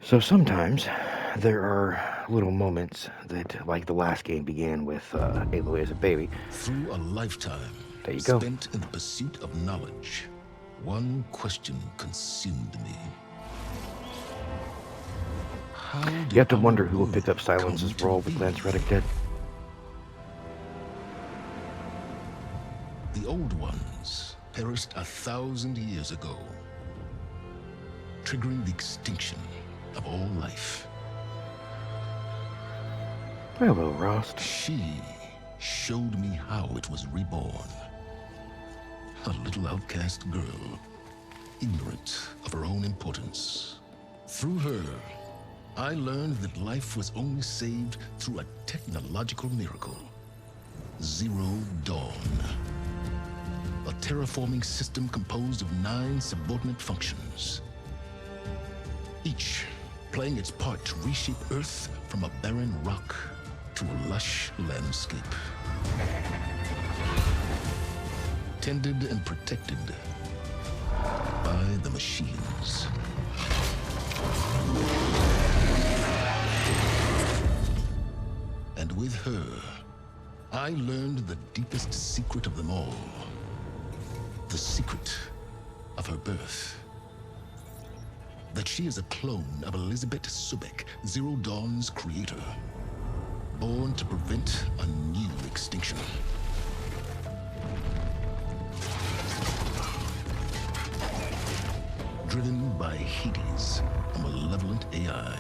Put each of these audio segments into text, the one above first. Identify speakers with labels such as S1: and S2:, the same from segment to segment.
S1: So sometimes there are little moments that, like the last game began with Aloy as a baby.
S2: Through a lifetime
S1: There you go.
S2: spent in the pursuit of knowledge, one question consumed me. How
S1: You
S2: did
S1: have to
S2: our
S1: wonder who will pick up
S2: world come
S1: Silence's
S2: to
S1: role
S2: be?
S1: with Lance Reddick dead.
S2: The old ones perished 1,000 years ago, triggering the extinction of all life.
S1: Hello, Rost.
S2: She showed me how it was reborn. A little outcast girl, ignorant of her own importance. Through her, I learned that life was only saved through a technological miracle. Zero Dawn. A terraforming system composed of 9 subordinate functions, each playing its part to reshape Earth from a barren rock to a lush landscape. Tended and protected by the machines. And with her, I learned the deepest secret of them all. The secret of her birth. That she is a clone of Elizabeth Subek, Zero Dawn's creator. Born to prevent a new extinction. Driven by Hades, a malevolent AI.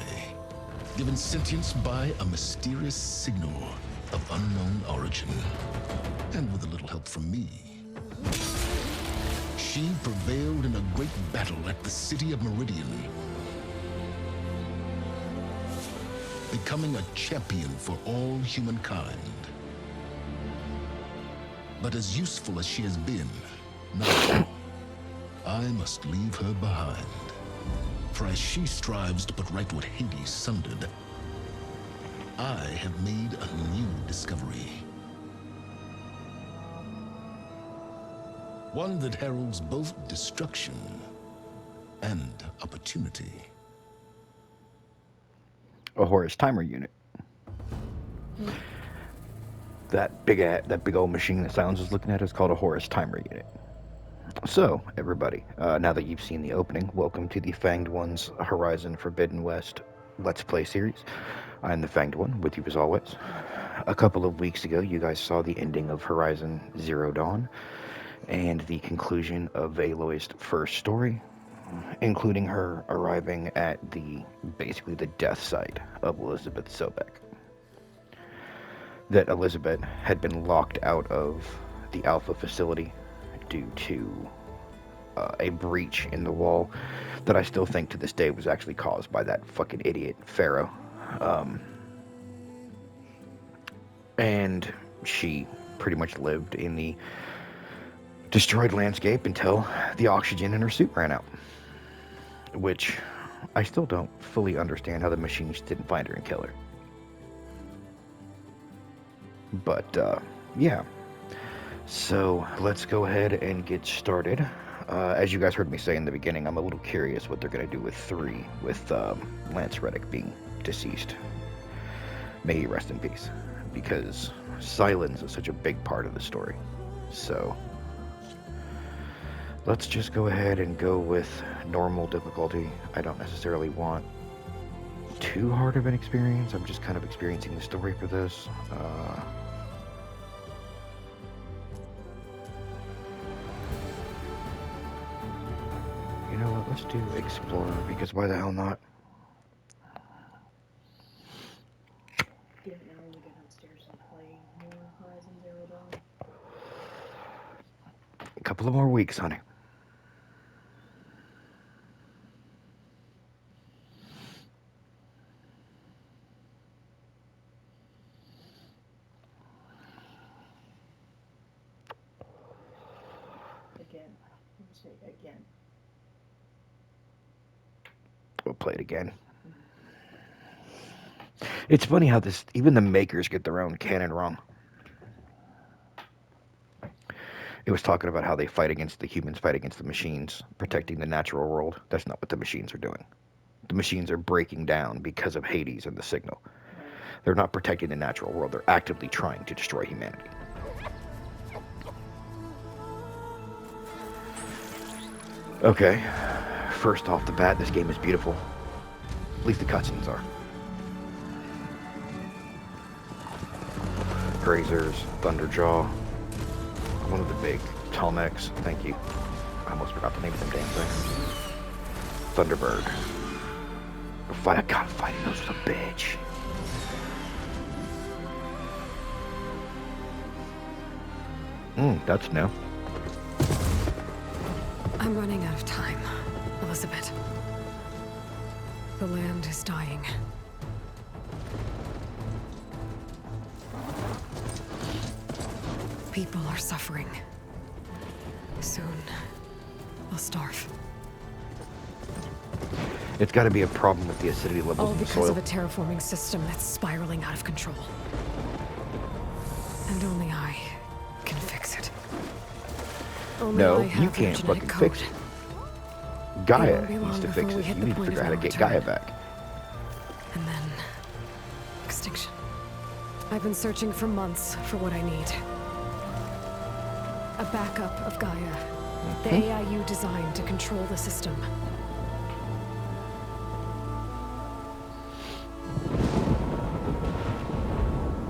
S2: Given sentience by a mysterious signal of unknown origin. And with a little help from me, she prevailed in a great battle at the city of Meridian, becoming a champion for all humankind. But as useful as she has been, now I must leave her behind. For as she strives to put right what Hades sundered, I have made a new discovery. One that heralds both destruction and opportunity.
S1: A Horus timer unit. That big old machine that Silence is looking at is called a Horus timer unit. So, everybody, now that you've seen the opening, welcome to the Fanged One's Horizon Forbidden West Let's Play series. I'm the Fanged One, with you as always. A couple of weeks ago, you guys saw the ending of Horizon Zero Dawn, and the conclusion of Aloy's first story, including her arriving at basically the death site of Elizabeth Sobek. That Elizabeth had been locked out of the Alpha facility due to a breach in the wall that I still think to this day was actually caused by that fucking idiot Pharaoh. And she pretty much lived in the destroyed landscape until the oxygen in her suit ran out. Which I still don't fully understand how the machines didn't find her and kill her. But, yeah. So, let's go ahead and get started. As you guys heard me say in the beginning, I'm a little curious what they're going to do with 3, with Lance Reddick being deceased. May he rest in peace. Because silence is such a big part of the story. So, let's just go ahead and go with normal difficulty. I don't necessarily want too hard of an experience. I'm just kind of experiencing the story for this. You know what? Let's do Explorer, because why the hell not?
S3: Yeah, now when we get downstairs and play more Horizon Zero Dawn.
S1: A couple of more weeks, honey.
S3: Again. I'm gonna say again.
S1: We'll play it again. It's funny how even the makers get their own canon wrong. It was talking about how they fight against the humans, fight against the machines, protecting the natural world. That's not what the machines are doing. The machines are breaking down because of Hades and the signal.
S3: Right.
S1: They're not protecting the natural world, they're actively trying to destroy humanity. Okay, first off the bat, this game is beautiful. At least the cutscenes are. Grazers, Thunderjaw, one of the big Talmex, thank you. I almost forgot the name of them damn things. Thunderbird. God, fighting those was a bitch. That's new.
S4: I'm running out of time, Elizabeth. The land is dying. People are suffering. Soon, they'll starve.
S1: It's got to be a problem with the acidity levels
S4: All
S1: in the
S4: because
S1: soil.
S4: of a terraforming system that's spiraling out of control. And only I can fix it. Only
S1: No,
S4: I have
S1: you
S4: the
S1: can't
S4: genetic
S1: fucking
S4: code.
S1: fix it. Gaia
S4: won't be
S1: needs
S4: long
S1: to
S4: before
S1: fix
S4: we
S1: it.
S4: hit
S1: You
S4: the
S1: need to
S4: point
S1: figure
S4: of
S1: out how
S4: no
S1: to get
S4: return.
S1: Gaia back.
S4: And then... extinction. I've been searching for months for what I need. A backup of Gaia. The AIU designed to control the system.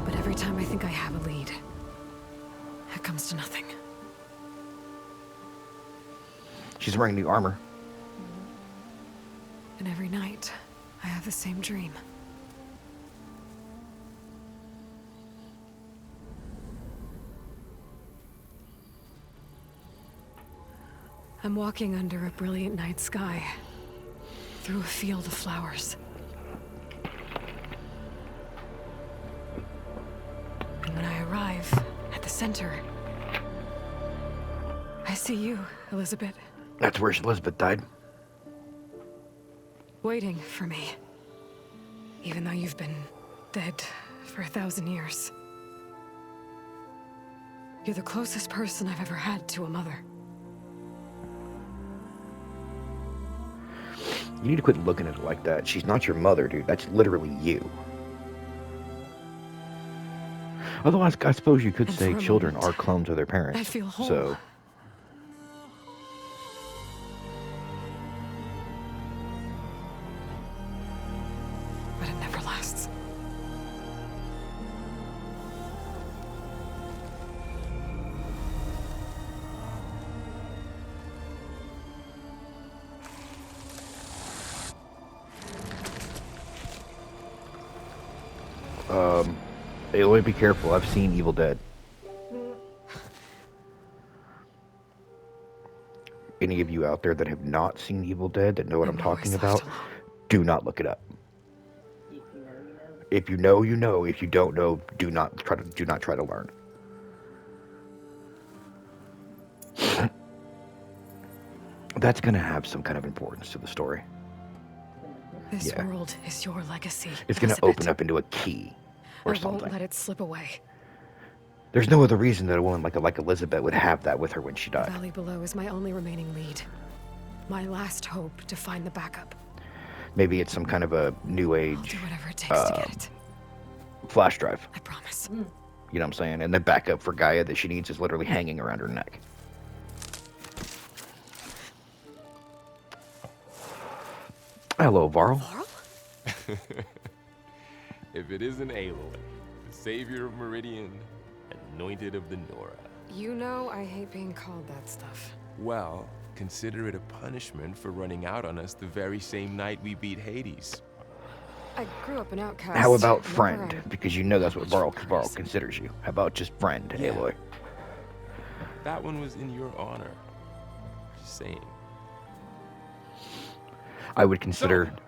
S4: But every time I think I have a lead, it comes to nothing.
S1: She's wearing new armor.
S4: And every night, I have the same dream. I'm walking under a brilliant night sky, through a field of flowers. And when I arrive at the center, I see you, Elizabeth,
S1: That's where Elizabeth died.
S4: waiting for me. Even though you've been dead for 1,000 years. You're the closest person I've ever had to a mother.
S1: You need to quit looking at it like that. She's not your mother, dude. That's literally you. Although I suppose you could
S4: And
S1: say
S4: for a
S1: children
S4: moment,
S1: are clones of their parents.
S4: I feel whole.
S1: So,
S4: But it never lasts.
S1: Aloy, be careful. I've seen Evil Dead. Any of you out there that have not seen Evil Dead that know what I'm talking
S4: always left
S1: about,
S4: alone.
S1: do not look it up.
S3: If you know, you know.
S1: If you know, you know. If you don't know, do not try to learn. That's gonna have some kind of importance to the story.
S4: This
S1: Yeah.
S4: world is your legacy.
S1: It's gonna
S4: Elizabeth.
S1: open up into a key or
S4: I won't
S1: something.
S4: let it slip away.
S1: There's no other reason that a woman like Elizabeth would have that with her when she
S4: The
S1: died.
S4: valley below is my only remaining lead. My last hope to find the backup.
S1: Maybe it's some kind of a new
S4: I'll
S1: age
S4: do whatever it takes to get it.
S1: flash drive.
S4: I promise.
S1: You know what I'm saying? And the backup for Gaia that she needs is literally hanging around her neck. Hello, Varl.
S4: Laurel?
S5: If it isn't Aloy, the savior of Meridian, anointed of the Nora.
S4: You know I hate being called that stuff.
S5: Well, consider it a punishment for running out on us the very same night we beat Hades.
S4: I grew up an outcast.
S1: How about
S4: Never
S1: friend?
S4: a-
S1: Because you know that's what Varl
S4: Christ.
S1: considers you. How about just friend,
S5: Yeah.
S1: Aloy?
S5: That one was in your honor. Just saying.
S1: I would consider
S5: So,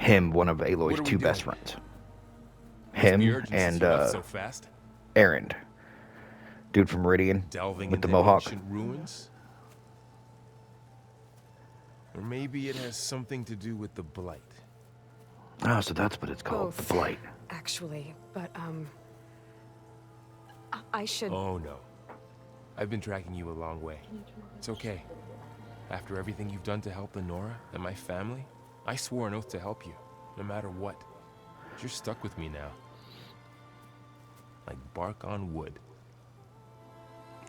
S1: him one of
S5: what
S1: Aloy's
S5: are we
S1: two best
S5: doing?
S1: friends.
S5: What's
S1: Him
S5: the urgency
S1: and
S5: up so fast?
S1: Aaron, dude from Meridian
S5: Delving
S1: with the
S5: into
S1: mohawk.
S5: ancient ruins? Or maybe it has something to do with the Blight.
S1: Oh, so that's what it's called,
S4: Both.
S1: the Blight.
S4: Actually, but I should.
S5: Oh no. I've been tracking you a long way. It's okay. After everything you've done to help the Nora and my family, I swore an oath to help you, no matter what. You're stuck with me now. Like bark on wood.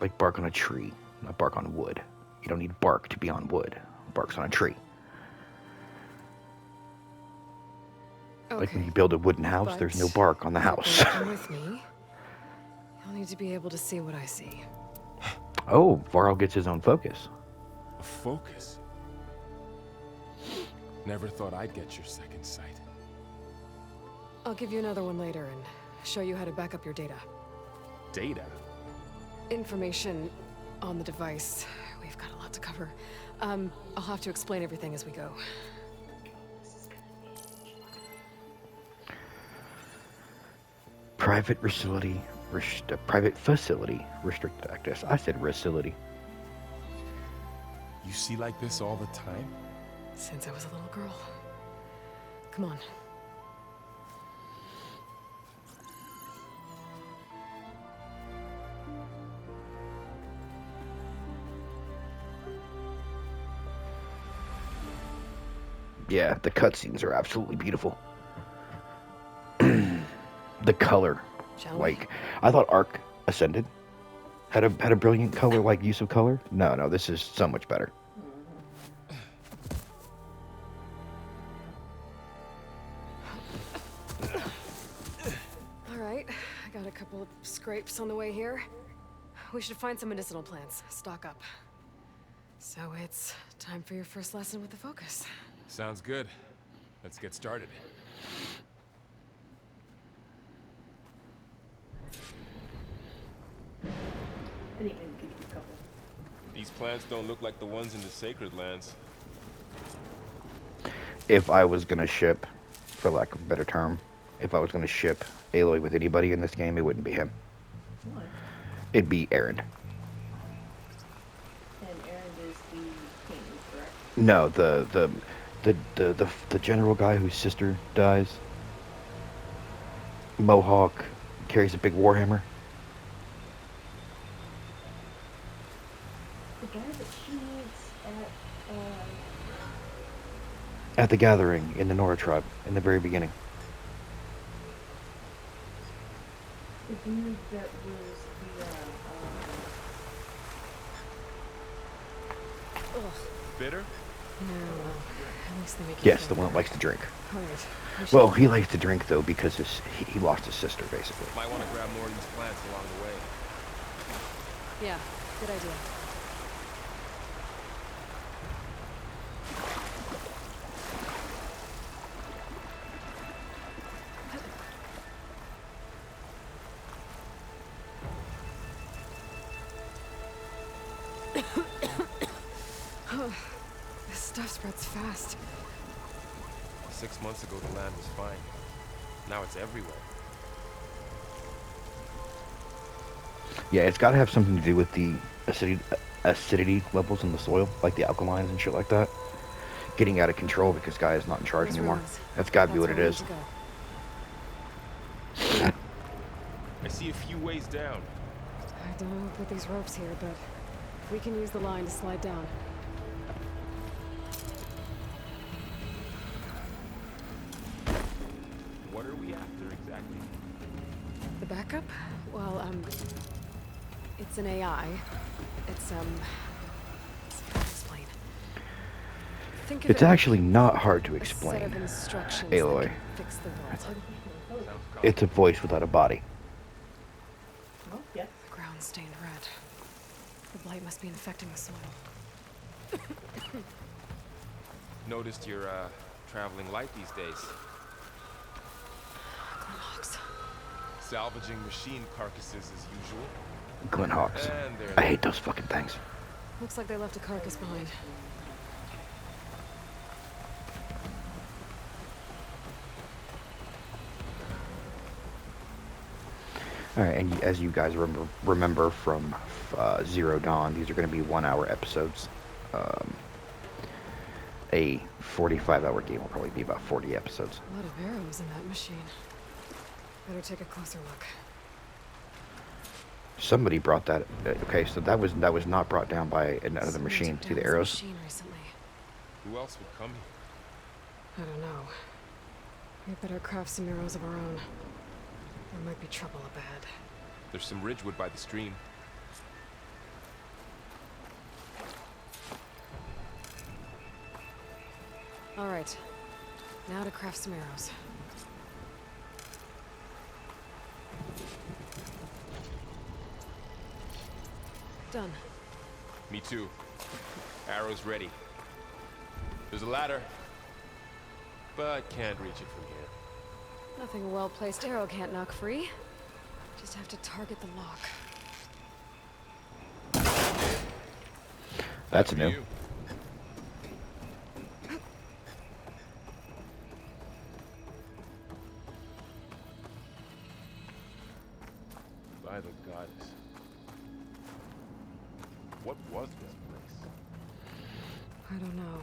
S1: Like bark on a tree, not bark on wood. You don't need bark to be on wood. Bark's on a tree. Like when you build a wooden house, there's no bark on the house.
S4: Come with me. You'll need to be able to see what I see.
S1: Oh, Varl gets his own focus.
S5: A focus? Never thought I'd get your second sight.
S4: I'll give you another one later and show you how to back up your data.
S5: Data?
S4: Information on the device. We've got a lot to cover. I'll have to explain everything as we go.
S1: Private facility, restricted access. I said facility.
S5: You see like this all the time?
S4: Since I was a little girl. Come on.
S1: Yeah, the cutscenes are absolutely beautiful. The color, like, I thought Arc Ascended had a brilliant color, like use of color. No, this is so much better.
S4: All right, I got a couple of scrapes on the way here. We should find some medicinal plants, stock up. So it's time for your first lesson with the focus.
S5: Sounds good. Let's get started.
S3: I think maybe keep a couple.
S5: These plants don't look like the ones in the Sacred Lands.
S1: If I was gonna ship, for lack of a better term, if I was gonna ship Aloy with anybody in this game, it wouldn't be him.
S3: Why?
S1: It'd be Aaron.
S3: And Aaron is the king, correct?
S1: No, the general guy whose sister dies. Mohawk, carries a big warhammer.
S3: The guy that she meets
S1: At the gathering in the Nora tribe in the very beginning.
S3: the dude that was the
S4: Ugh.
S5: Bitter?
S4: No, well, at least they make
S1: Yes, the one that likes to drink.
S4: All right.
S1: Well, he likes to drink though because he lost his sister basically.
S5: Might want to grab more of these plants along the way.
S4: Yeah, good idea. This stuff spreads fast.
S5: 6 months ago, the land was fine. Now it's everywhere.
S1: Yeah, it's got to have something to do with the acidity levels in the soil, like the alkalines and shit like that. Getting out of control because Guy is not in charge
S4: Those
S1: anymore.
S4: ruins.
S1: That's got to be what it
S4: where we
S1: is.
S4: need to go.
S5: I see a few ways down.
S4: I don't know who put these ropes here, but we can use the line to slide down.
S5: What are we after exactly?
S4: The backup? Well, it's an AI. It's hard to explain. Think of
S1: It's
S4: it like
S1: actually not hard to
S4: a set
S1: explain,
S4: of instructions
S1: Aloy.
S4: that can fix the world.
S5: Sounds
S1: It's a voice without a body.
S3: oh yeah.
S4: The ground stained red. The blight must be infecting the soil.
S5: Noticed you're traveling light these days.
S4: Glenhawks.
S5: Salvaging machine carcasses as usual.
S1: Glenhawks.
S5: And there
S1: I hate those fucking things.
S4: Looks like they left a carcass behind.
S1: Alright, and as you guys remember from Zero Dawn, these are going to be 1 hour episodes. A 45-hour game will probably be about 40 episodes.
S4: A lot of arrows in that machine. Better take a closer look.
S1: Somebody brought that. Okay, so that was not brought down by another
S4: Someone
S1: machine.
S4: took
S1: See the
S4: down this
S1: arrows?
S4: machine recently.
S5: Who else would come here?
S4: I don't know. We better craft some arrows of our own. There might be trouble up ahead.
S5: There's some ridgewood by the stream.
S4: All right. Now to craft some arrows. Done.
S5: Me too. Arrows ready. There's a ladder, but can't reach it from here.
S4: Nothing a well-placed arrow can't knock free. Just have to target the lock.
S1: That's
S5: For
S1: new.
S5: you. By the goddess. What was this place?
S4: I don't know.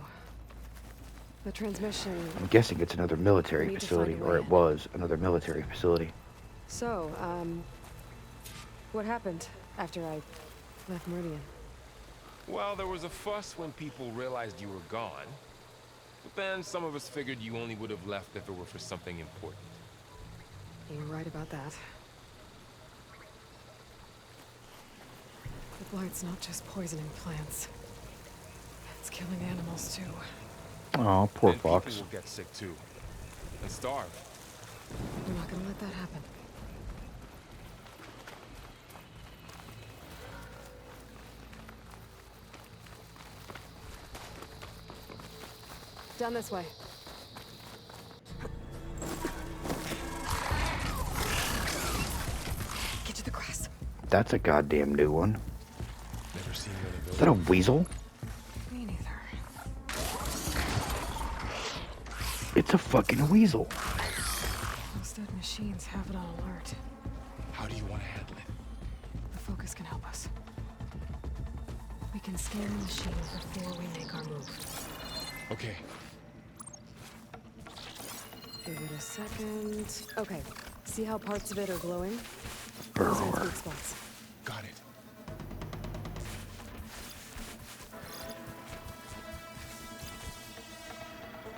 S4: The transmission...
S1: I'm guessing it's another military
S4: We need to
S1: facility,
S4: find a
S1: or
S4: way
S1: it
S4: in.
S1: was another military facility.
S4: So, what happened after I left Meridian?
S5: Well, there was a fuss when people realized you were gone. But then some of us figured you only would have left if it were for something important.
S4: You're right about that. The blight's not just poisoning plants. It's killing animals too.
S1: Oh, poor
S5: Then
S1: fox.
S5: people will get sick too. And starve.
S4: We're not gonna let that happen. Down this way. Get to the grass.
S1: That's a goddamn new one.
S5: Never seen one of those.
S1: Is that a weasel?
S4: Me neither.
S1: It's a fucking weasel.
S4: Those dead machines have it on alert.
S5: How do you want to handle it?
S4: The focus can help us. We can scan the machine before we make our move.
S5: Okay.
S4: Give it a second. Okay. See how parts of it are glowing? Those are its weak spots.
S5: Got it.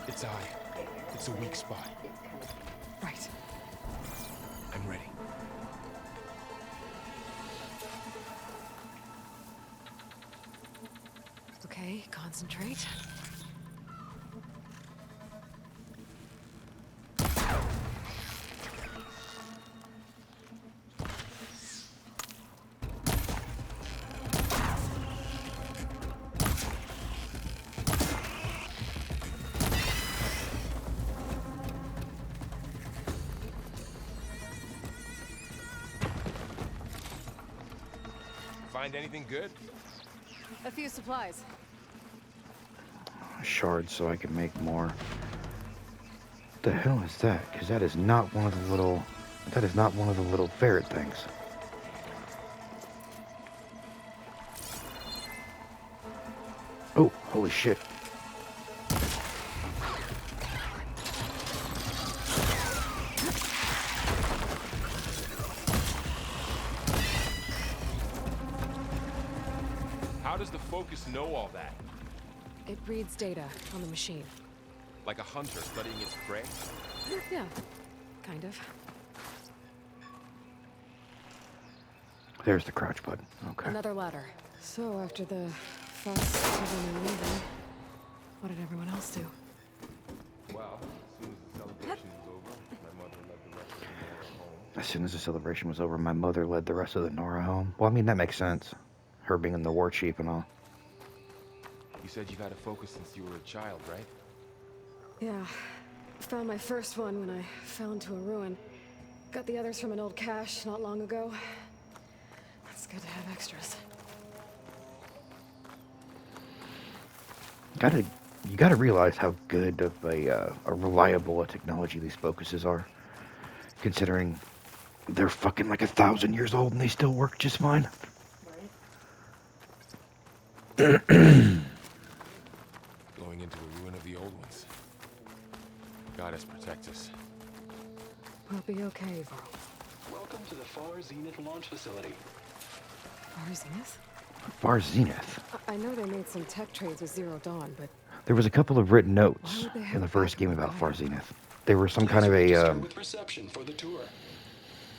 S5: Its eye. It's a weak spot.
S4: Right.
S5: I'm ready.
S4: Okay, concentrate.
S5: Find anything good?
S4: A few supplies.
S1: Shards so I can make more. What the hell is that? Because that is not one of the little... That is not one of the little ferret things. Oh, holy shit.
S5: How does the focus know all that?
S4: It reads data on the machine.
S5: Like a hunter studying its prey?
S4: Yeah, kind of.
S1: There's the crouch button. Okay.
S4: Another ladder. So after the fuss over me leaving, what did everyone else do?
S5: Well, as soon as the celebration was over, my mother led the rest of the Nora home.
S1: As soon as the celebration was over, my mother led the rest of the Nora home. Well, I mean, that makes sense. Her being in the war chief and all.
S5: You said you got a focus since you were a child, right?
S4: Yeah. Found my first one when I fell into a ruin. Got the others from an old cache not long ago. It's good to have extras.
S1: You gotta realize how good of a reliable technology these focuses are. Considering they're fucking like 1,000 years old and they still work just fine.
S3: Right?
S5: Going into a ruin of the old ones. Goddess protect us.
S4: We'll be okay, Varl.
S6: Welcome to the Far Zenith launch facility.
S4: Far Zenith?
S1: Far Zenith.
S4: I know they made some tech trades with Zero Dawn, but
S1: There was a couple of written
S4: Why
S1: notes
S4: would they have
S1: in the
S4: a
S1: first game
S4: bathroom
S1: about
S4: with
S1: Far
S4: gutter?
S1: Zenith. They were some
S6: Please
S1: kind of
S6: register
S1: a
S6: with reception for the tour.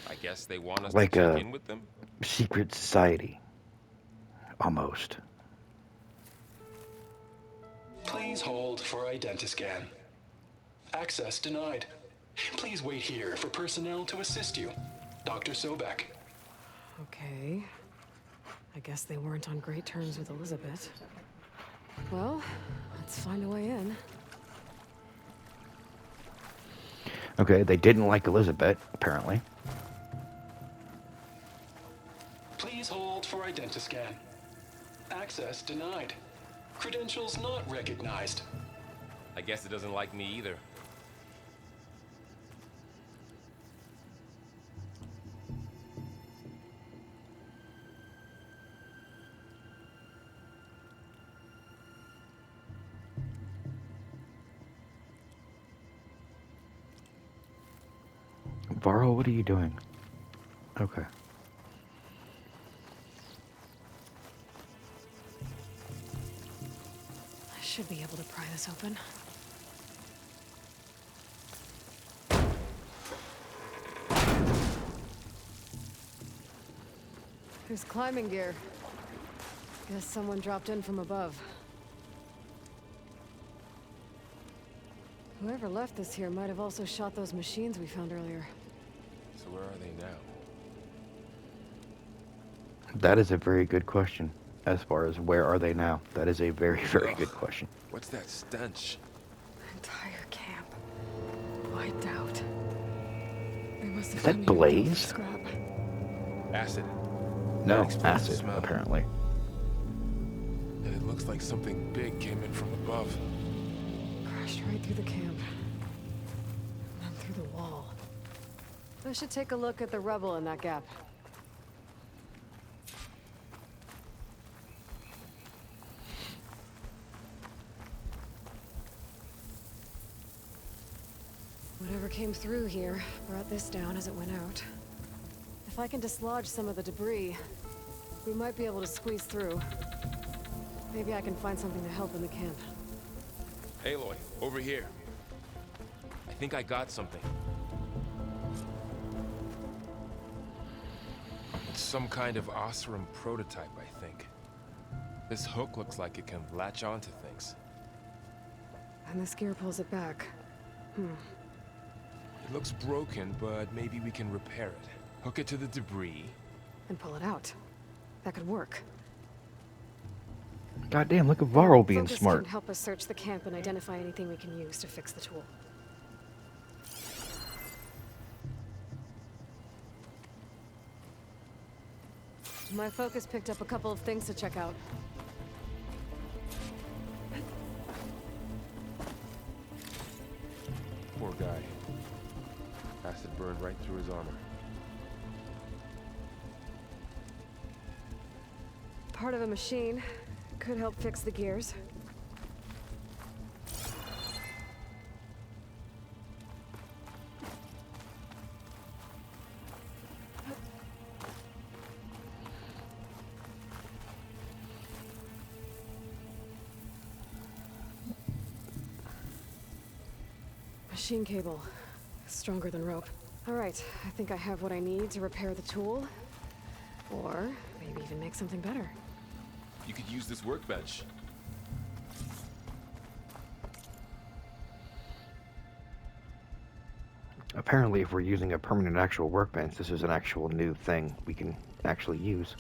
S5: I guess they want us to
S1: like
S5: check
S1: a
S5: in with them?
S1: secret society, almost.
S6: Please hold for identiscan. Access denied. Please wait here for personnel to assist you. Dr. Sobek.
S4: Okay. I guess they weren't on great terms with Elizabeth. Well, let's find a way in.
S1: Okay, they didn't like Elizabeth, apparently.
S6: Please hold for identiscan. Access denied. Credentials not recognized.
S5: I guess it doesn't like me either.
S1: Varl, what are you doing? Okay.
S4: I should be able to pry this open. There's climbing gear. Guess someone dropped in from above. Whoever left this here might have also shot those machines we found earlier.
S5: So where are they now?
S1: That is a very good question. As far as where are they now? That is a very, very good question.
S5: What's that stench?
S4: Entire camp wiped out. They must have
S1: Is that
S4: found the
S1: Blaze?
S4: scrap.
S5: Acid.
S1: No,
S5: explains the
S1: acid,
S5: smell.
S1: apparently.
S5: And it looks like something big came in from above.
S4: Crashed right through the camp. And then through the wall. I should take a look at the rubble in that gap. Whatever came through here brought this down as it went out. If I can dislodge some of the debris, we might be able to squeeze through. Maybe I can find something to help in the camp.
S5: Aloy, over here. I think I got something. It's some kind of Osram prototype, I think. This hook looks like it can latch onto things.
S4: And this gear pulls it back.
S5: It looks broken, but maybe we can repair it. Hook it to the debris.
S4: And pull it out. That could work.
S1: Goddamn, look at Varl being
S4: Focus
S1: smart.
S4: can help us search the camp and identify anything we can use to fix the tool. My focus picked up a couple of things to check out.
S5: Poor guy. Acid burned right through his armor.
S4: Part of a machine. Could help fix the gears. Machine cable. Stronger than rope. All right, I think I have what I need to repair the tool. Or maybe even make something better.
S5: You could use this workbench.
S1: Apparently, if we're using a permanent actual workbench, this is an actual new thing we can actually use.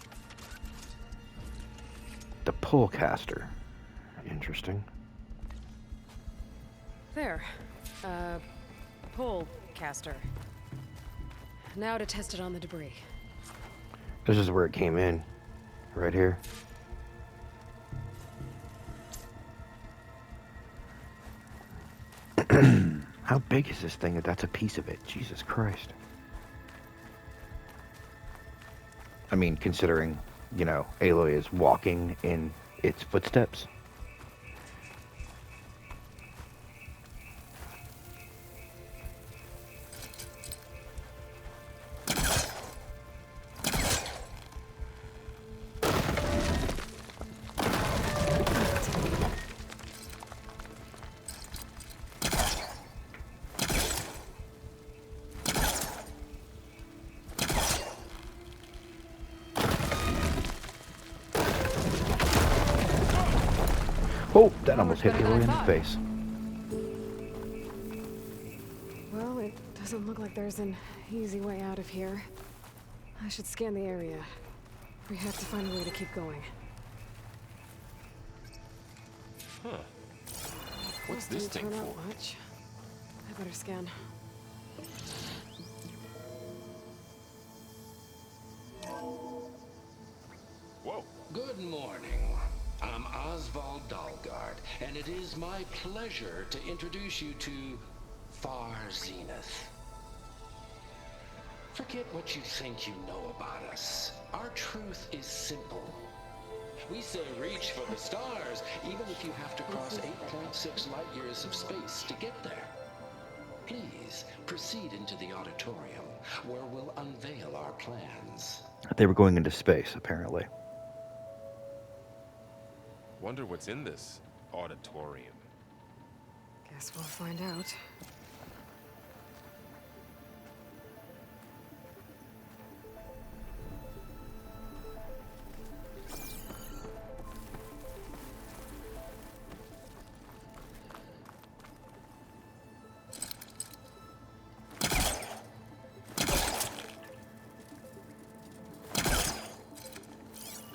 S1: The pull caster. Interesting.
S4: There. Pull caster. Now to test it on the debris.
S1: This is where it came in. Right here. How big is this thing that that's a piece of it? Jesus Christ. I mean, considering, you know, Aloy is walking in its footsteps. Oh, that
S4: That
S1: almost
S4: was
S1: hit
S4: better than
S1: Aloy
S4: I
S1: in the
S4: thought.
S1: face.
S4: Well, it doesn't look like there's an easy way out of here. I should scan the area. We have to find a way to keep going.
S5: Huh. What's
S4: Didn't
S5: this thing
S4: turn out
S5: for?
S4: much. I better scan.
S5: Whoa.
S6: Good morning. I'm Oswald Dalgard, and it is my pleasure to introduce you to Far Zenith. Forget what you think you know about us. Our truth is simple. We say reach for the stars, even if you have to cross 8.6 light years of space to get there. Please proceed into the auditorium, where we'll unveil our plans.
S1: They were going into space, apparently.
S5: Wonder what's in this auditorium.
S4: Guess we'll find out.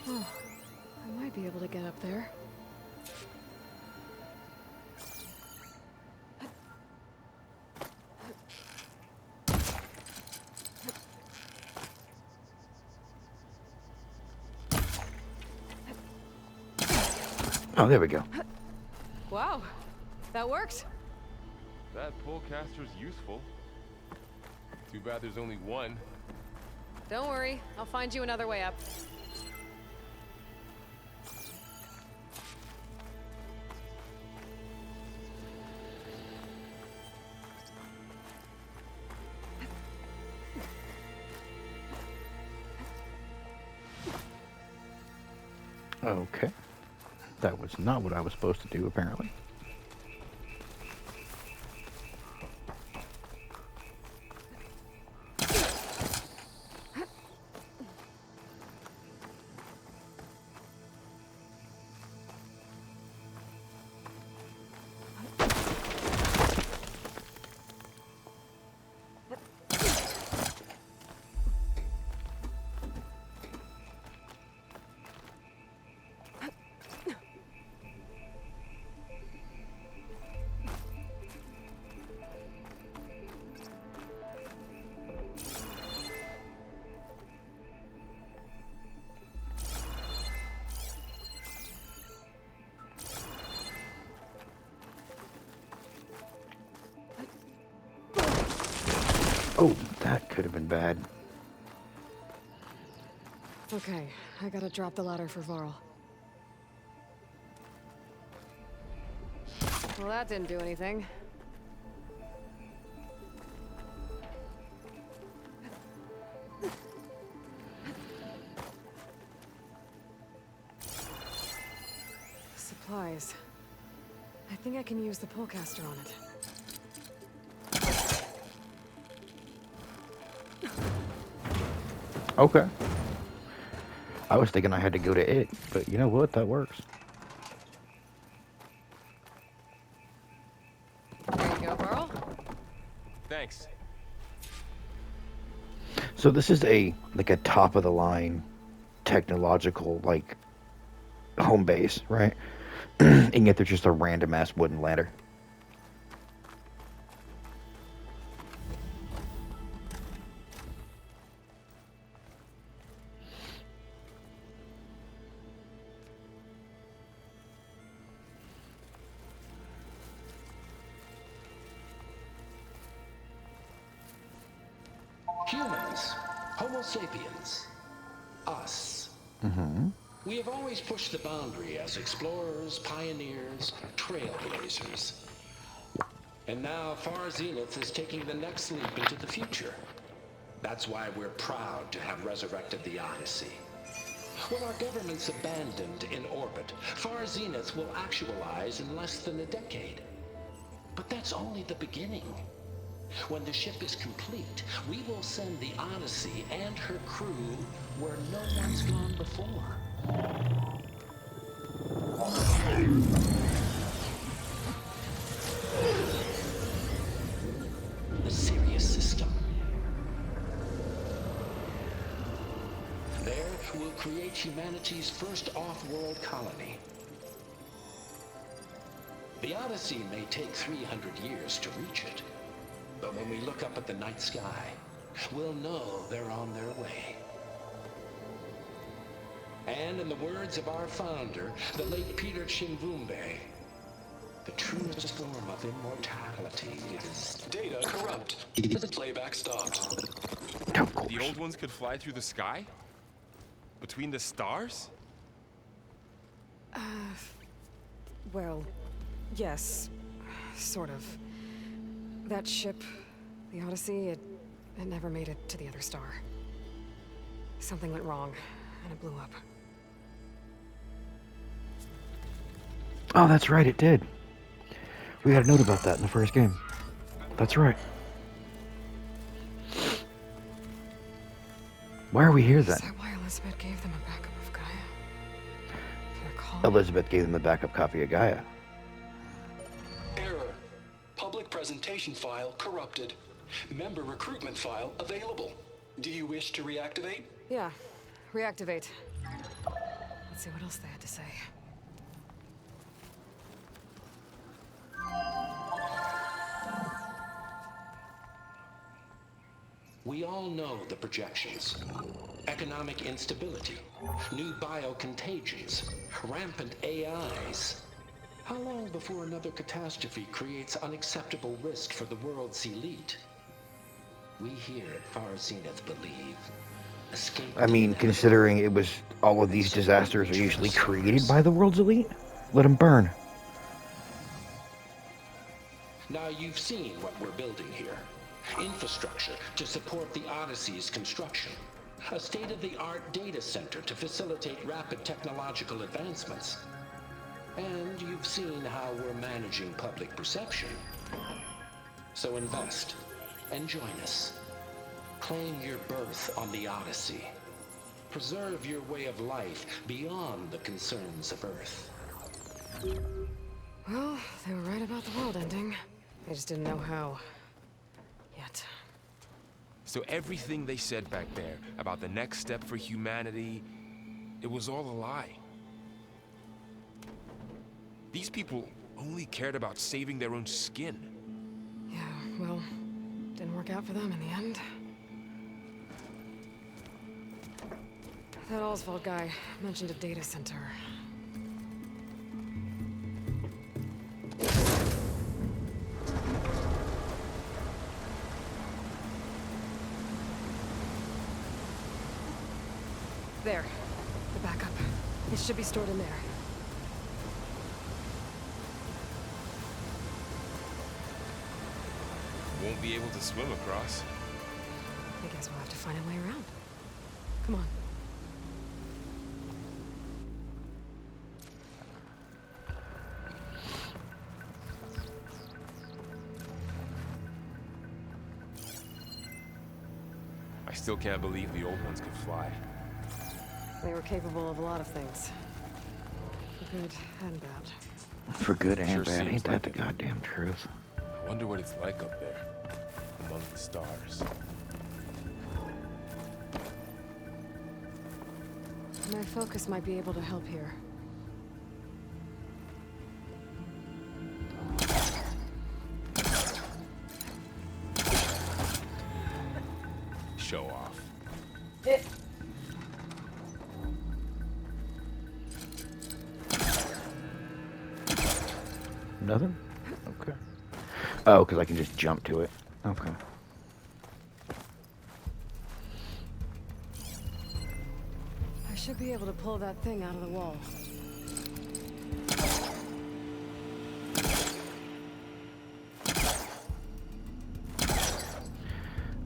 S4: Oh, I might be able to get up there.
S1: Oh, there we go.
S4: Wow, that worked.
S5: That pullcaster's useful. Too bad there's only one.
S4: Don't worry, I'll find you another way up.
S1: Okay. That was not what I was supposed to do, apparently. Oh, that could have been bad.
S4: Okay, I gotta drop the ladder for Varl. Well, that didn't do anything. Supplies. I think I can use the pullcaster on it.
S1: Okay. I was thinking I had to go to it, but you know what? That works.
S4: There you go, Varl.
S5: Thanks.
S1: So this is a top of the line technological home base, right? And yet there's just a random ass wooden ladder.
S6: Humans, Homo sapiens, us.
S1: Mm-hmm.
S6: We have always pushed the boundary as explorers, pioneers, trailblazers. And now Far Zenith is taking the next leap into the future. That's why we're proud to have resurrected the Odyssey. When our government's abandoned in orbit, Far Zenith will actualize in less than a decade. But that's only the beginning. When the ship is complete, we will send the Odyssey and her crew where no one's gone before. create humanity's first off-world colony. The Odyssey may take 300 years to reach it, but when we look up at the night sky, we'll know they're on their way. And in the words of our founder, the late Peter Chimvumbe, the truest form of immortality is
S7: Data corrupt. Playback stopped.
S1: Of course.
S5: The old ones could fly through the sky? Between the stars?
S4: Well, yes. Sort of. That ship, the Odyssey, it never made it to the other star. Something went wrong, and it blew up.
S1: Oh, that's right, it did. We had a note about that in the first game. That's right. Why are we here then?
S4: Is that why Elizabeth gave them a backup of Gaia? Their call?
S1: Elizabeth gave them a backup copy of Gaia.
S7: Error. Public presentation file corrupted. Member recruitment file available. Do you wish to reactivate?
S4: Yeah. Reactivate. Let's see what else they had to say.
S6: We all know the projections. Economic instability, new biocontagions, rampant AIs. How long before another catastrophe creates unacceptable risk for the world's elite? We here at Far Zenith believe escape.
S1: I mean, considering it was all of these disasters are usually created by the world's elite, let them burn.
S6: Now you've seen what we're building here. Infrastructure to support the Odyssey's construction. A state-of-the-art data center to facilitate rapid technological advancements. And you've seen how we're managing public perception. So invest and join us. Claim your berth on the Odyssey. Preserve your way of life beyond the concerns of Earth.
S4: Well, they were right about the world ending. They just didn't know how. Yet.
S5: So everything they said back there about the next step for humanity, it was all a lie. These people only cared about saving their own skin.
S4: Yeah, well, didn't work out for them in the end. That Oswald guy mentioned a data center. There. The backup. It should be stored in there.
S5: Won't be able to swim across.
S4: I guess we'll have to find a way around. Come on.
S5: I still can't believe the old ones could fly.
S4: They were capable of a lot of things. For good and bad.
S1: For good and
S5: Sure
S1: bad,
S5: seems
S1: ain't that
S5: like
S1: the
S5: it.
S1: goddamn truth?
S5: I wonder what it's like up there, among the stars.
S4: My focus might be able to help here.
S5: Show off.
S1: Nothing? Okay. Oh, because I can just jump to it. Okay.
S4: I should be able to pull that thing out of the wall.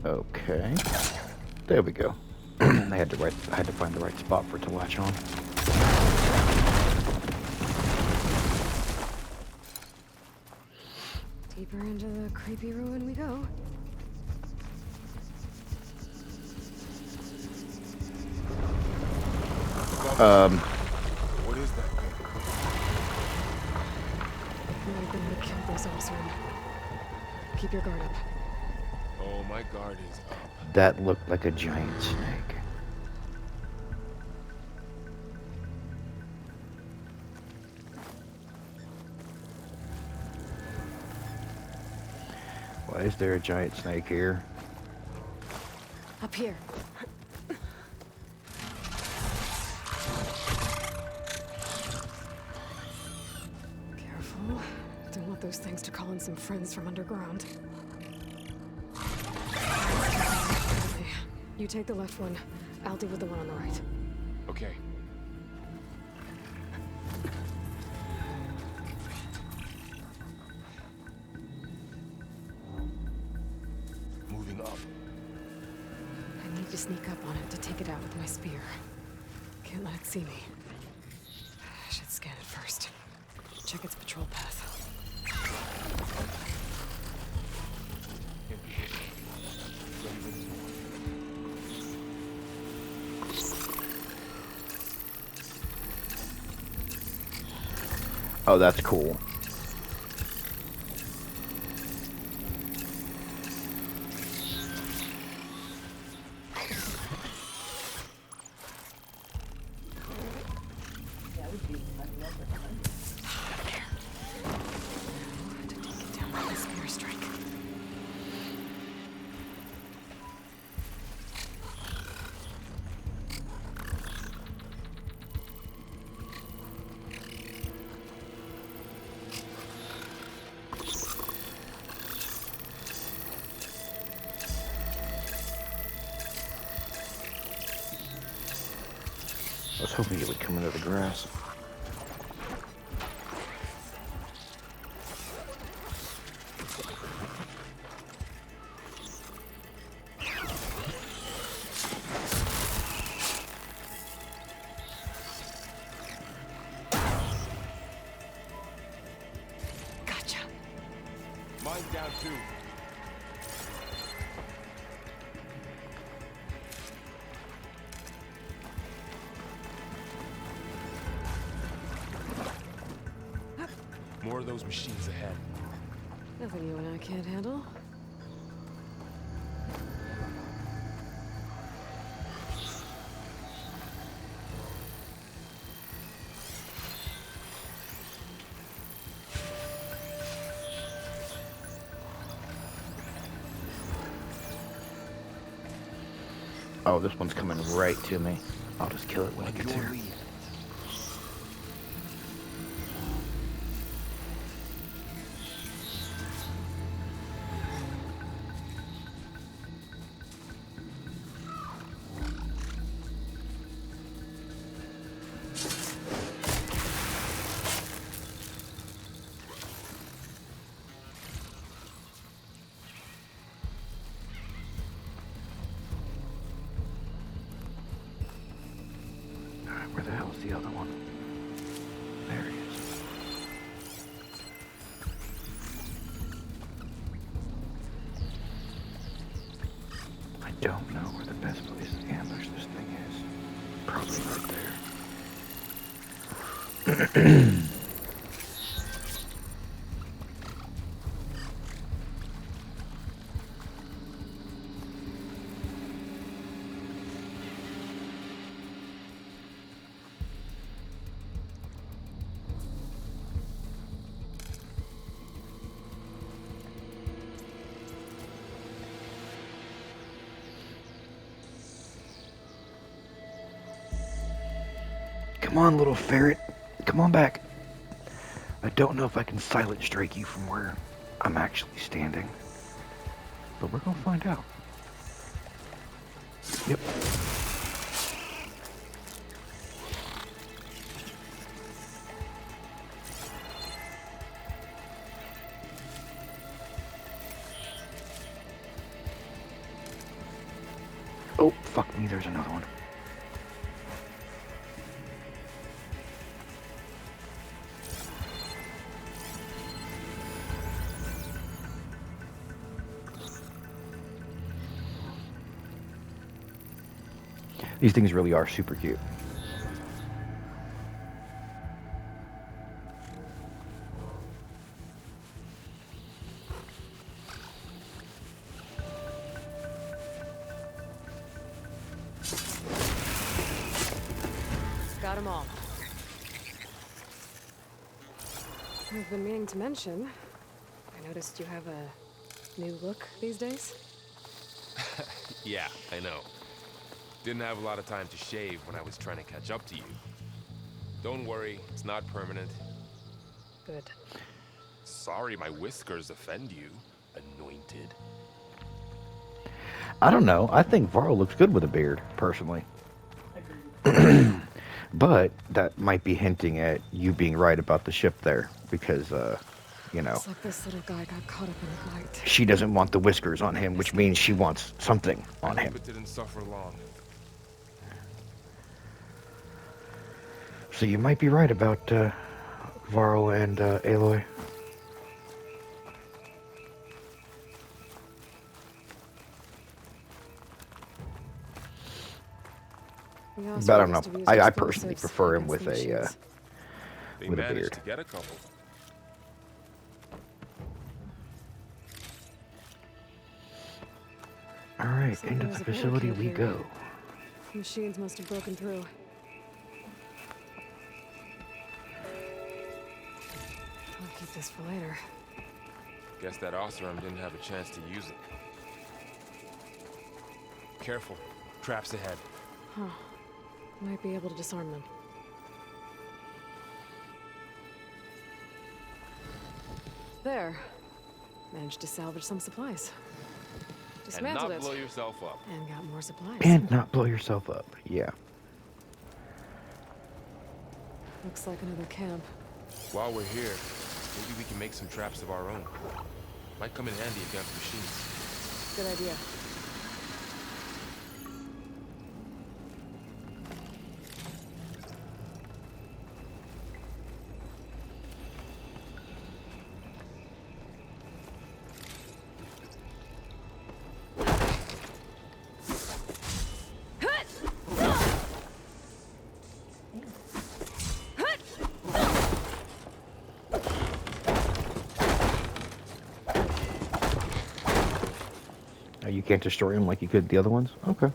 S1: Okay. There we go. I had to find the right spot for it to latch on.
S4: Deeper into the creepy ruin we go.
S5: What is that thing?
S4: Might have been what killed those Osram. Keep your guard up.
S5: Oh, my guard is up.
S1: That looked like a giant snake. Why is there a giant snake here?
S4: Up here. Careful. Don't want those things to call in some friends from underground. Okay. You take the left one. I'll deal with the one on the right.
S5: Okay. Moving up.
S4: I need to sneak up on it to take it out with my spear. Can't let it see me. I should scan it first. Check its patrol path.
S5: In position. Ready when you are.
S1: Oh, that's cool.
S3: That would be like level 100.
S4: To take it down with my spear strike.
S1: I was hoping it would come into the grass.
S4: Gotcha.
S5: Mine's down too. More of those machines ahead.
S4: Nothing you and I can't handle.
S1: Oh, this one's coming right to me. I'll just kill it when it gets
S5: Your
S1: here.
S5: lead.
S1: Alright, where the hell is the other one? There he is. I don't know where the best place to ambush this thing is. Probably right there. Come on, little ferret. Come on back. I don't know if I can silent strike you from where I'm actually standing. But we're gonna find out. Yep. Oh, fuck me, there's another one. These things really are super cute.
S4: Got them all. I've been meaning to mention, I noticed you have a new look these days?
S5: Yeah, I know. Didn't have a lot of time to shave when I was trying to catch up to you. Don't worry, it's not permanent.
S4: Good.
S5: Sorry my whiskers offend you, anointed.
S1: I don't know. I think Varl looks good with a beard, personally.
S3: Agreed.
S1: But that might be hinting at you being right about the ship there, because, you know,
S4: Looks like this little guy got caught up in the fight.
S1: she doesn't want the whiskers on him, which means she wants something
S5: I
S1: on
S5: hope
S1: him.
S5: it didn't suffer long.
S1: So you might be right about Varl and Aloy.
S4: The
S1: But I
S4: Osprey
S1: don't
S4: used
S1: know.
S4: to be used
S1: I
S4: as
S1: personally
S4: explosives
S1: prefer him
S4: against
S1: with
S4: the
S1: a
S4: machines.
S5: They
S1: with a
S5: managed
S1: beard.
S5: to get a couple.
S1: All right,
S4: Looks like
S1: into
S4: there
S1: the
S4: was a
S1: facility
S4: barricade
S1: we
S4: here.
S1: go.
S4: The machines must have broken through. I'll keep this for later.
S5: Guess that Oseram didn't have a chance to use it. Careful. Traps ahead.
S4: Huh. Might be able to disarm them. There. Managed to salvage some supplies.
S5: And
S4: Dismantled
S5: not
S4: it.
S5: blow yourself up.
S4: And got more supplies.
S1: And not blow yourself up. Yeah.
S4: Looks like another camp.
S5: While we're here, maybe we can make some traps of our own. Might come in handy against machines.
S4: Good idea.
S1: You can't destroy them like you could the other ones? Okay.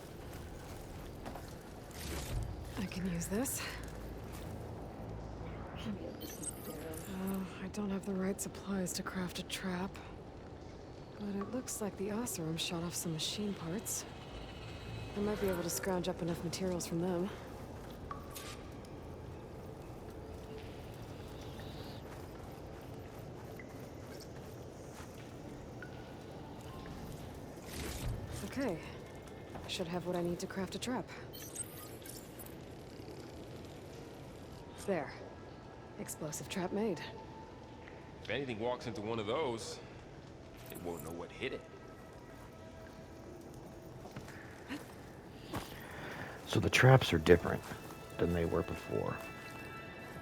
S4: I can use this. I don't have the right supplies to craft a trap. But it looks like the Oseram shot off some machine parts. I might be able to scrounge up enough materials from them. Okay. I should have what I need to craft a trap. There. Explosive trap made.
S5: If anything walks into one of those, it won't know what hit it.
S1: So the traps are different than they were before.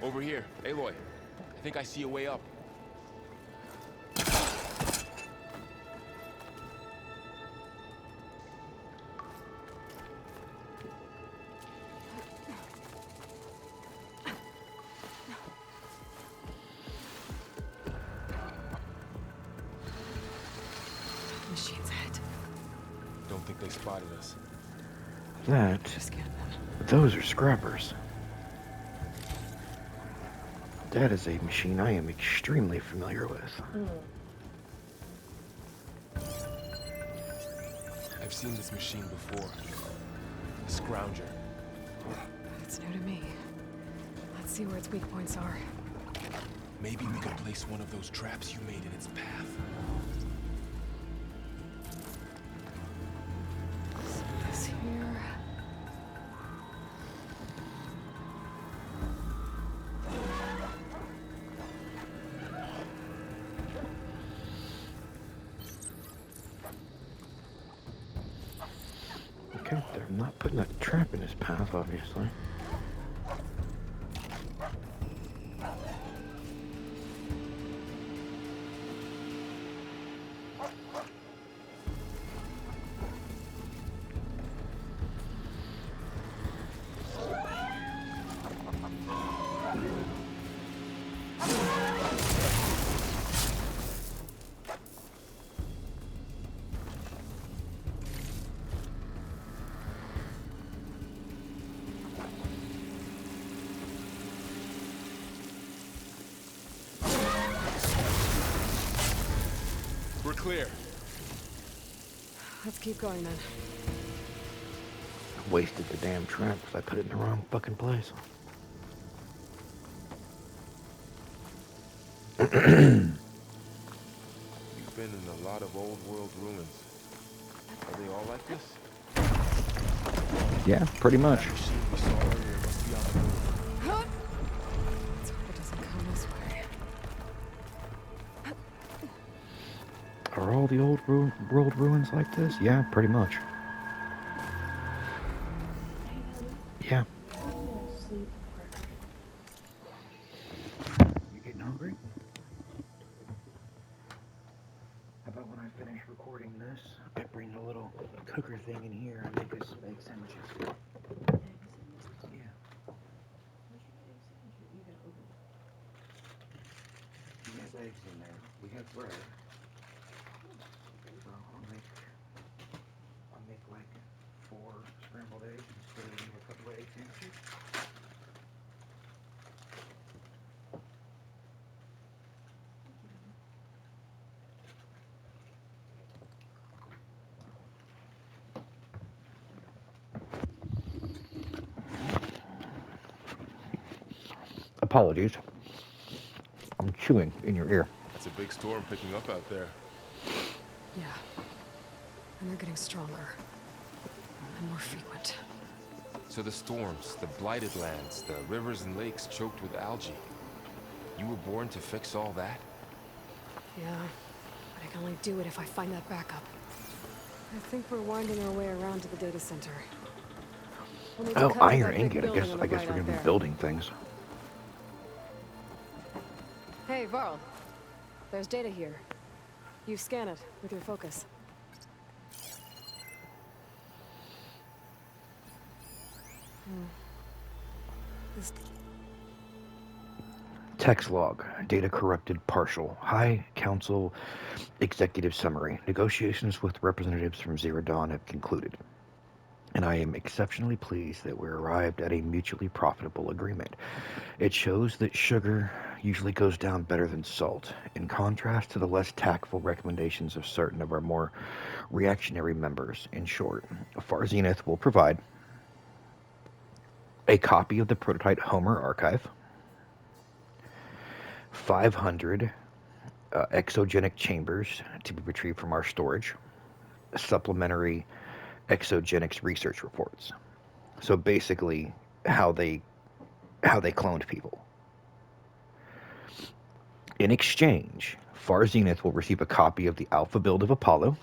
S5: Over here, Aloy. I think I see a way up.
S4: Machine's head.
S5: Don't think they spotted us.
S1: That,
S4: Just scan them.
S1: those are scrappers. That is a machine I am extremely familiar with.
S5: I've seen this machine before. A scrounger.
S4: But it's new to me. Let's see where its weak points are.
S5: Maybe we could place one of those traps you made in its path.
S4: So this here.
S1: Okay, they're not putting a trap in his path, obviously.
S5: We're clear.
S4: Let's keep going then.
S1: I wasted the damn trap because I put it in the wrong fucking place.
S5: You've been in a lot of old world ruins. Are they all like this?
S1: Yeah, pretty much.
S5: That machine we saw earlier must be on the move.
S4: Let's hope it doesn't come this way.
S1: Are all the old world ruins like this? Yeah, pretty much. Yeah.
S3: Sleep.
S1: You getting hungry? How about when I finish recording this, I bring the little cooker thing in here and make us some egg sandwiches? Yeah. We have eggs in there. We have bread. So I'll make like 4 scrambled eggs instead of a couple of egg sandwiches. Apologies. I'm chewing in your ear.
S5: It's a big storm picking up out there.
S4: Yeah. And they're getting stronger. And more frequent.
S5: So the storms, the blighted lands, the rivers and lakes choked with algae. You were born to fix all that?
S4: Yeah. But I can only do it if I find that backup. I think we're winding our way around to the data center. We'll need to
S1: Oh,
S4: cover that
S1: iron
S4: big
S1: ingot.
S4: building on the
S1: I guess
S4: right
S1: we're
S4: out
S1: gonna be
S4: there.
S1: building things.
S4: Hey, Varl. There's data here. You scan it with your focus. This
S1: Text log. Data corrupted partial. High Council Executive Summary. Negotiations with representatives from Zero Dawn have concluded. And I am exceptionally pleased that we arrived at a mutually profitable agreement. It shows that sugar usually goes down better than salt, in contrast to the less tactful recommendations of certain of our more reactionary members. In short, Far Zenith will provide a copy of the prototype Homer archive, 500 exogenic chambers to be retrieved from our storage, supplementary exogenics research reports. So basically, how they cloned people. In exchange, Far Zenith will receive a copy of the alpha build of Apollo.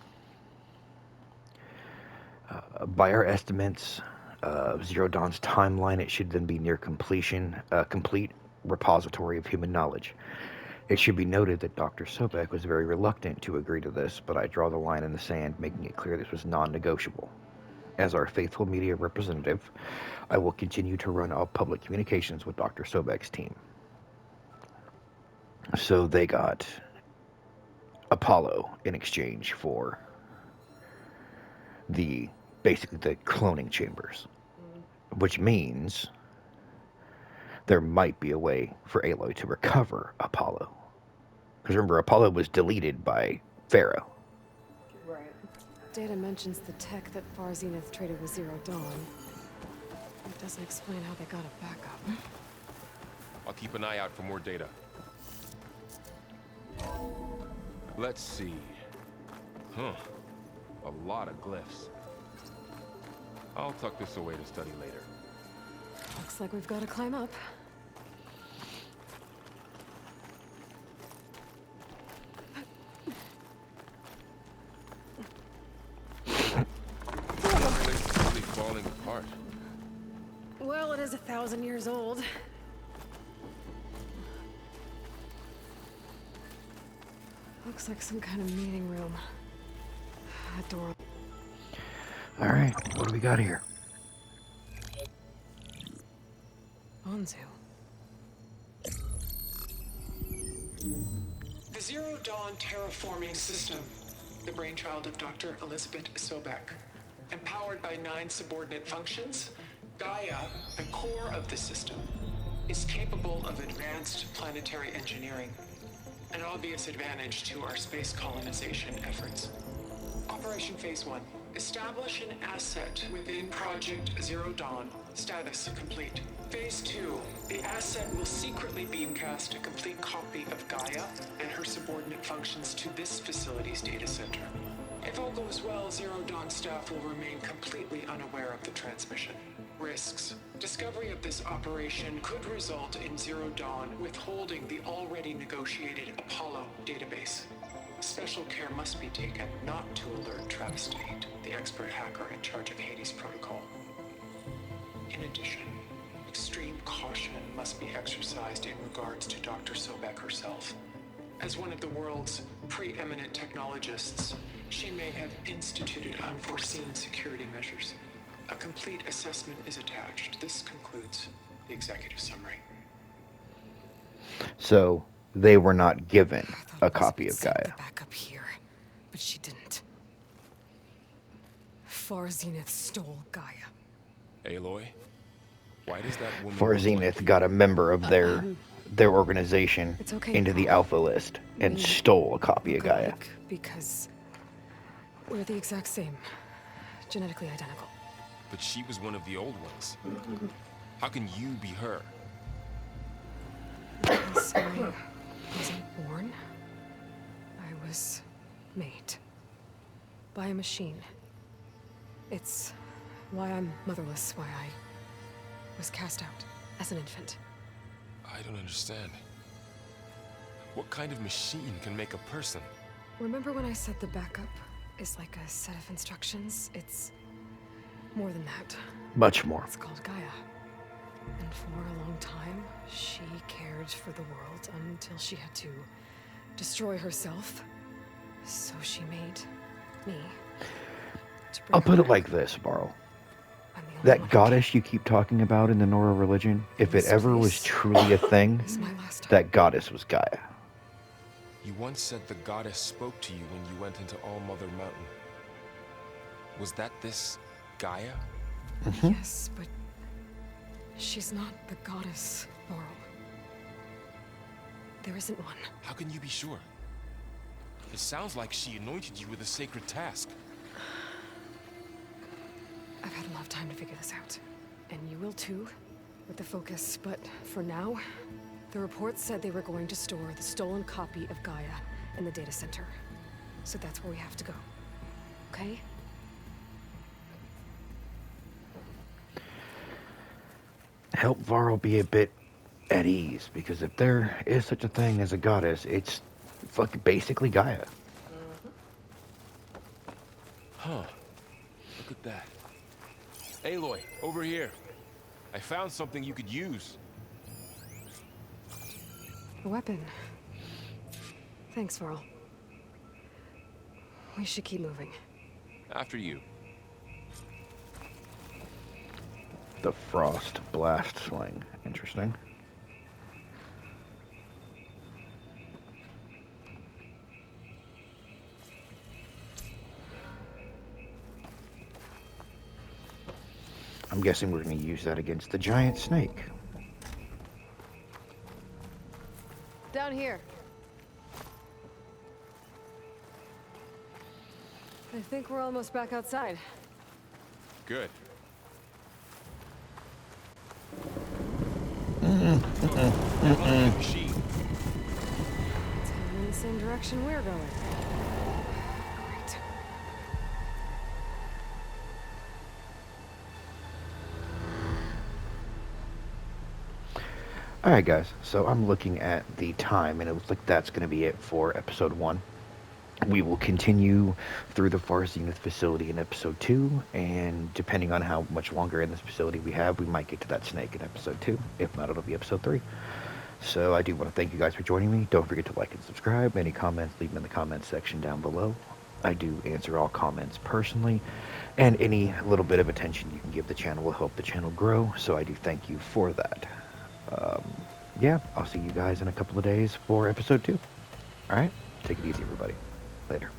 S1: By our estimates of Zero Dawn's timeline, it should then be near completion, a complete repository of human knowledge. It should be noted that Dr. Sobek was very reluctant to agree to this, but I draw the line in the sand, making it clear this was non-negotiable. As our faithful media representative, I will continue to run all public communications with Dr. Sobek's team. So they got Apollo in exchange for basically the cloning chambers, which means there might be a way for Aloy to recover Apollo. Because remember, Apollo was deleted by Pharaoh.
S3: Right.
S4: data mentions the tech that Far Zenith traded with Zero Dawn. It doesn't explain how they got a backup.
S5: I'll keep an eye out for more data. Let's see. Huh. A lot of glyphs. I'll tuck this away to study later.
S4: Looks like we've got to climb up.
S5: This place is really falling apart.
S4: Well, it is 1,000 years old. Looks like some kind of meeting room. That door.
S1: All right, what do we got here?
S4: Bonzu.
S8: The Zero Dawn terraforming system, the brainchild of Dr. Elizabeth Sobek. Empowered by 9 subordinate functions, Gaia, the core of the system, is capable of advanced planetary engineering, an obvious advantage to our space colonization efforts. Operational Operation Phase 1. Establish an asset within Project Zero Dawn. Status complete. Phase 2. The asset will secretly beamcast a complete copy of Gaia and her subordinate functions to this facility's data center. If all goes well, Zero Dawn staff will remain completely unaware of the transmission. Risks. Discovery of this operation could result in Zero Dawn withholding the already negotiated Apollo database. Special care must be taken not to alert Travis Tate, the expert hacker in charge of Hades Protocol. In addition, extreme caution must be exercised in regards to Dr. Sobek herself. As one of the world's preeminent technologists, she may have instituted unforeseen security measures. A complete assessment is attached. This concludes the executive summary.
S1: So they were not given a copy of Gaia.
S4: Back up here, but she didn't. Far Zenith stole Gaia.
S5: Aloy? Why does that woman...
S1: Far Zenith got a member of their organization
S4: It's okay,
S1: into the
S4: Paul.
S1: Alpha list and stole a copy of Gaia.
S4: Because we're the exact same. Genetically identical.
S5: But she was one of the old ones. How can you be her?
S4: Because I wasn't born. I was made. By a machine. It's why I'm motherless, why I was cast out as an infant.
S5: I don't understand. What kind of machine can make a person?
S4: Remember when I said the backup is like a set of instructions? It's more than that.
S1: Much more.
S4: It's called Gaia. And for a long time, she cared for the world until she had to destroy herself. So she made me. to bring
S1: I'll
S4: her
S1: put it
S4: back.
S1: like this, Barl.
S4: I'm the only one
S1: That
S4: who
S1: goddess you keep talking about in the Nora religion, if it
S4: This
S1: ever was
S4: place
S1: truly a thing,
S4: can- This is my last time.
S1: that goddess was Gaia.
S5: You once said the goddess spoke to you when you went into All Mother Mountain. Was that this Gaia?
S4: Yes, but she's not the goddess, Laurel. There isn't one.
S5: How can you be sure? It sounds like she anointed you with a sacred task.
S4: I've had a lot of time to figure this out. And you will too, with the focus. But for now, the report said they were going to store the stolen copy of Gaia in the data center. So that's where we have to go. Okay?
S1: Help Varl be a bit at ease, because if there is such a thing as a goddess, it's basically Gaia.
S5: Huh. Look at that. Aloy, over here. I found something you could use.
S4: A weapon. Thanks, Varl. We should keep moving.
S5: After you.
S1: The Frost Blast Sling. Interesting. I'm guessing we're going to use that against the giant snake.
S4: Down here. I think we're almost back outside.
S5: Good. Machine.
S4: It's heading in the same direction we're going. Great.
S1: Alright guys, so I'm looking at the time and it looks like that's going to be it for episode 1. We will continue through the Far Zenith facility in episode 2, and depending on how much longer in this facility we have, we might get to that snake in episode 2. If not, it'll be episode 3. So I do want to thank you guys for joining me. Don't forget to like and subscribe. Any comments, leave them in the comments section down below. I do answer all comments personally, and any little bit of attention you can give the channel will help the channel grow, so I do thank you for that. Yeah, I'll see you guys in a couple of days for episode 2. Alright, take it easy everybody. Later.